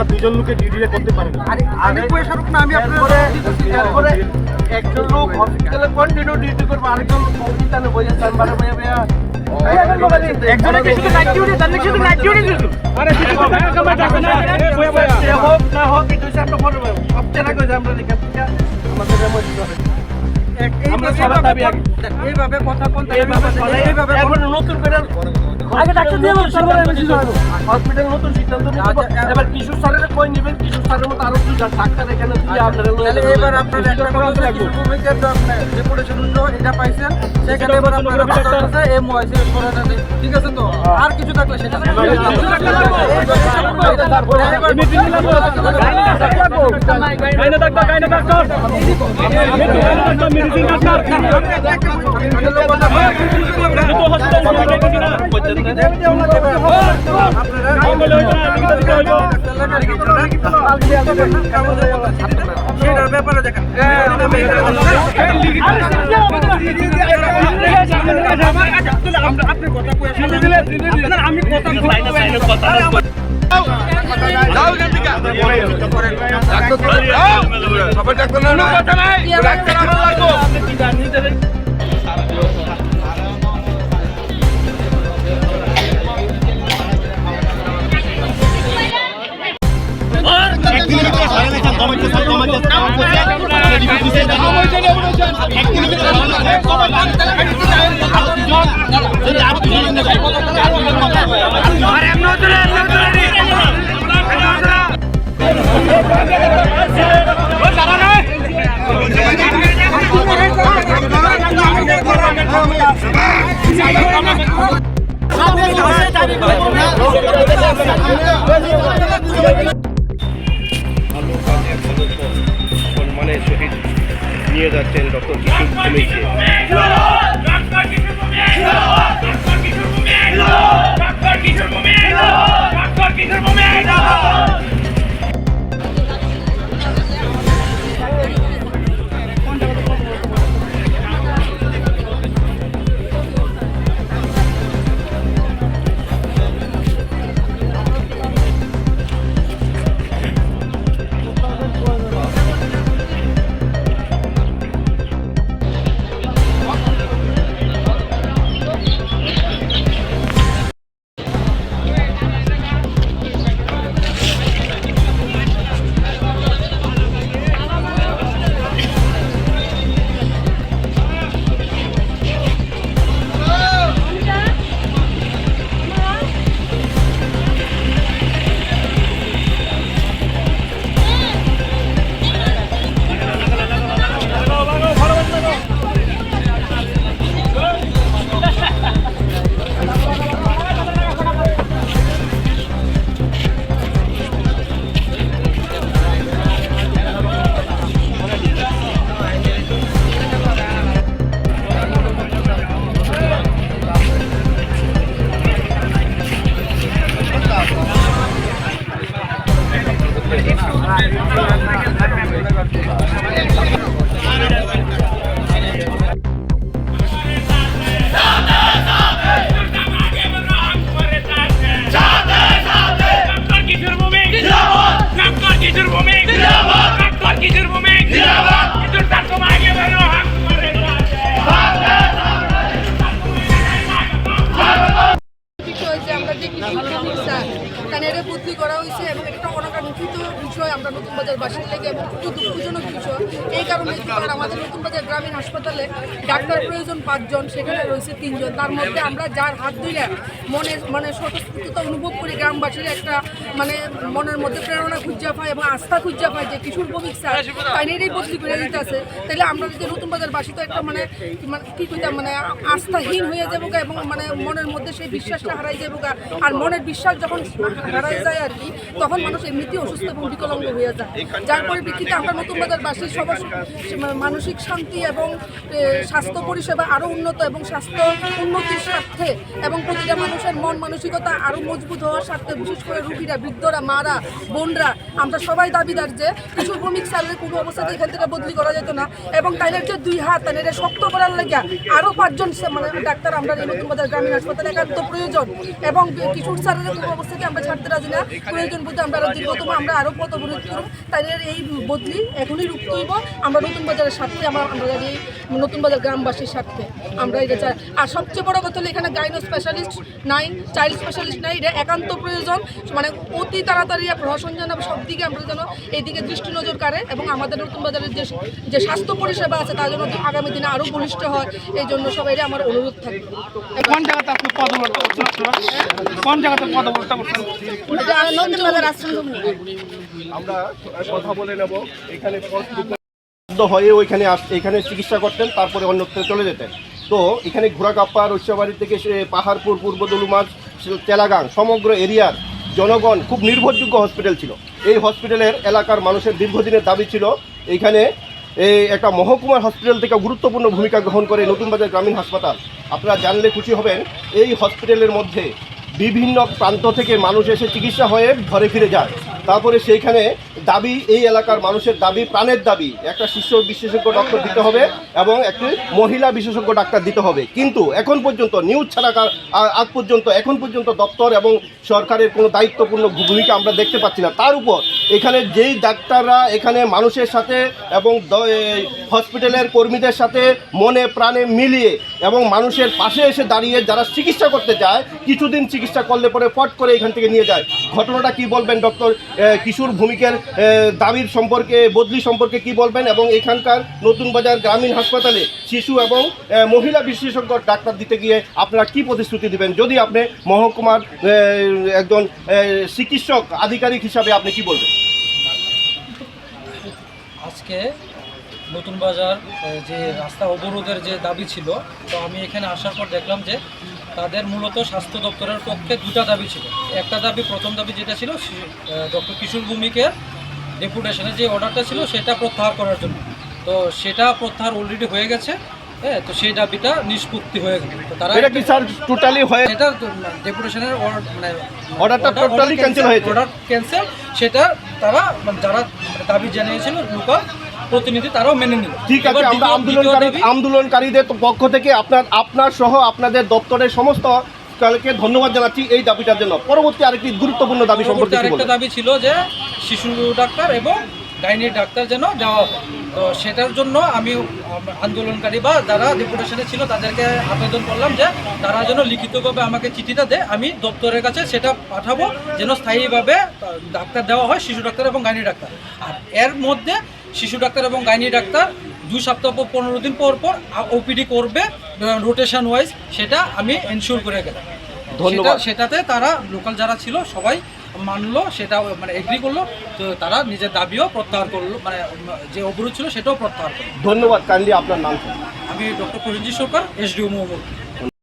দুজন লোকে ডিউটি করতে পারি একজন লোক হসপিটালে কন্টিনিউ ডিউটি করবো, আরেকজন হসপিটালে বসে চেম্বারে এইভাবে কথা বলতে নতুন করে হসপিটাল নতুন সিদ্ধান্ত এবার কিশোর স্যারের কই নেবেন, কিশোর স্যারের মতো আরো দুজন ডাক্তার এখানে এবার আপনার এটা পাইছেন সেখানে এবার আপনারা ঠিক আছে তো আর কিছু থাকলে সেটা সেটার ব্যাপারে দেখেন আমি কথা সম্মানের সহিত নিয়ে যাচ্ছেন ডক্টর কিশোর ভূমিকে। বদলি করা হয়েছে এবং এটা অনাকাঙ্ক্ষিত বিষয় আমরা নতুন বাজার বাসীর লেগে এবং খুবই দুঃখজনক বিষয় এই কারণে কারণ আমাদের নতুন বাজার গ্রামীণ হাসপাতালে ডাক্তার প্রয়োজন 5 জন, সেখানে রয়েছে 3 জন। তার মধ্যে আমরা যার হাত ধরে মানে স্বতঃস্ফূর্ততা অনুভব করি, গ্রামবাসীর একটা মানে মনের মধ্যে প্রেরণা খুঁজা পায় এবং আস্থা খুঁজা পায় যে কিশোর ভৌমিক স্যার তাইনেরই বদলি করে দিতে আছে, তাহলে আমরা যে নতুন বাজার বাসী তো একটা মানে কি কইতাম মানে আস্থাহীন হয়ে যাবো এবং মানে মনের মধ্যে সেই বিশ্বাসটা হারাই যাবো। আর মনের বিশ্বাস যখন হারাই যায় আর কি, তখন মানুষ এমনিতেই অসুস্থ এবং বিকলাঙ্গ হয়ে যায়। যার পরিপ্রেক্ষিতে আমরা নতুন বাজার বাসীর সবার মানসিক শান্তি এবং স্বাস্থ্য পরিষেবা আরও উন্নত এবং স্বাস্থ্য উন্নতির স্বার্থে এবং প্রতিটা মানুষের মন মানসিকতা আরও মজবুত হওয়ার স্বার্থে, বিশেষ করে রুগীরা, বৃদ্ধরা, মারা, বোনরা, আমরা সবাই দাবিদার যে কিশোর ভৌমিক স্যারের কোনো অবস্থাতে এখান থেকে বদলি করা যেত না এবং তাইনের যে 2 হাত তাইনের শক্ত করার লেগে আরও 5 জন মানে ডাক্তার আমরা এই নতুন বাজার গ্রামীণ হাসপাতালে একান্ত প্রয়োজন এবং কিশোর স্যারের কোনো অবস্থাকে আমরা ছাড়তে রাজি না। প্রয়োজন বলতে আমরা আরও দীর্ঘতম আমরা আরও পথ অবরোধ করব, তাইনের এই বদলি এখনই রুখতে হইব। আমরা নতুন বাজারের স্বার্থে আমরা এই নতুন বাজার গ্রামবাসীর স্বার্থে আমরা এটা চাই। আর সবচেয়ে বড় কথা হলো এখানে গাইনো স্পেশালিস্ট নাই, চাইল্ড স্পেশালিস্ট নাই, এটা একান্ত প্রয়োজন। মানে অতি তাড়াতাড়ি প্রশাসন যেন সব দিকে আমরা যেন এইদিকে দৃষ্টি নজর কাড়ে এবং আমাদের নতুন বাজারের যে স্বাস্থ্য পরিষেবা আছে তার জন্য আগামী দিনে আরও বলিষ্ঠ হয়, এই জন্য সবাই আমার অনুরোধ থাকবে। কোন জায়গাতে আপনি পদবর্তন করছেন? কোন জায়গাতে পদবর্তন করছেন? এটা নতুন বাজার আশ্রম। আমরা কথা বলে নেব। এখানে হয়ে ওইখানে এখানে চিকিৎসা করতেন, তারপরে অন্যত্র চলে যেতেন। তো এখানে ঘোড়াকাপ্পা, রৈশাবাড়ি থেকে পাহাড়পুর, পূর্ব দলুমাছ, তেলাগাং সমগ্র এরিয়ার জনগণ খুব নির্ভরযোগ্য হসপিটাল ছিল। এই হসপিটালের এলাকার মানুষের দীর্ঘদিনের দাবি ছিল এইখানে এই একটা মহকুমার হসপিটাল থেকে গুরুত্বপূর্ণ ভূমিকা গ্রহণ করে নতুন বাজার গ্রামীণ হাসপাতাল। আপনারা জানলে খুশি হবেন, এই হসপিটালের মধ্যে বিভিন্ন প্রান্ত থেকে মানুষ এসে চিকিৎসা হয়ে ঘরে ফিরে যায়। তারপরে সেইখানে দাবি, এই এলাকার মানুষের দাবি, প্রাণের দাবি, একটা শিশু বিশেষজ্ঞ ডক্টর দিতে হবে এবং একটি মহিলা বিশেষজ্ঞ ডাক্তার দিতে হবে। কিন্তু এখন পর্যন্ত নিউজ ছাড়া আগ পর্যন্ত এখন পর্যন্ত দপ্তর এবং সরকারের কোনো দায়িত্বপূর্ণ ভূমিকা আমরা দেখতে পাচ্ছি না। তার উপর এখানে যেই ডাক্তাররা এখানে মানুষের সাথে এবং হসপিটালের কর্মীদের সাথে মনে প্রাণে মিলিয়ে এবং মানুষের পাশে এসে দাঁড়িয়ে যারা চিকিৎসা করতে যায়, কিছুদিন চিকিৎসা করলে পরে ফট করে এখান থেকে নিয়ে যায়। ঘটনাটা কি বলবেন ডক্টর? কিশোর ভৌমিকের দাবির সম্পর্কে, বদলি সম্পর্কে কি বলবেন এবং এখানকার নতুন বাজার গ্রামীণ হাসপাতালে শিশু এবং মহিলা বিশেষজ্ঞ ডাক্তার দিতে গিয়ে আপনারা কি প্রতিশ্রুতি দিবেন, যদি আপনি মহকুমার একজন চিকিৎসক আধিকারিক হিসাবে আপনি কি বলবেন? আজকে নতুন বাজার যে রাস্তা অবরোধের যে দাবি ছিল, তো আমি এখানে আসার পর দেখলাম যে তাদের মূলত স্বাস্থ্য দপ্তরের পক্ষে 2টা দাবি ছিল। একটা দাবি, প্রথম দাবি যেটা ছিল ডক্টর কিশোর ভৌমিকের ডেপুটেশনের যে অর্ডারটা ছিল সেটা প্রত্যাহার করার জন্য, তো সেটা প্রত্যাহার অলরেডি হয়ে গেছে। হ্যাঁ, তো সেই দাবিটা নিষ্পত্তি হয়ে গেল। তো তারা এটা কি স্যার টোটালি হয়ে এটা ডেপুটেশনের মানে অর্ডারটা টোটালি ক্যান্সেল হয়েছে? অর্ডার ক্যান্সেল, সেটা তারা যারা দাবি জানিয়েছিল লোকাল প্রতিনিধি তারাও মেনে নিল। ঠিক আছে, আমরা আন্দোলনকারীদের পক্ষ থেকে আপনার সহ আপনাদের দপ্তরের সমস্ত কালকে ধন্যবাদ জানাচ্ছি এই দাবিটার জন্য। পরবর্তী আরেকটি গুরুত্বপূর্ণ দাবি সম্পর্কে আরেকটা দাবি ছিল যে শিশু ডাক্তার এবং গাইনির ডাক্তার যেন দেওয়া হয়। তো সেটার জন্য আমি আন্দোলনকারী বা যারা ডেপুটেশনে ছিল তাদেরকে আবেদন করলাম যে তারা যেন লিখিতভাবে আমাকে চিঠিটা দেয়, আমি দপ্তরের কাছে সেটা পাঠাবো যেন স্থায়ীভাবে ডাক্তার দেওয়া হয়, শিশু ডাক্তার এবং গাইনি ডাক্তার। আর এর মধ্যে শিশু ডাক্তার এবং গাইনি ডাক্তার 2 সপ্তাহ পর 15 দিন পর পর ওপিডি করবে রোটেশন ওয়াইজ, সেটা আমি এনশিওর করে গেলাম। ধন্যবাদ। সেটাতে তারা লোকাল যারা ছিল সবাই মানলো, সেটা মানে এগ্রি করলো। তো তারা নিজের দাবিও প্রত্যাহার করলো, মানে যে অবরোধ ছিল সেটাও প্রত্যাহার করলো। ধন্যবাদ। কাইন্ডলি আপনার নাম? আমি ডক্টর প্রসেনজিৎ সরকার, এসডিও মহকুমা।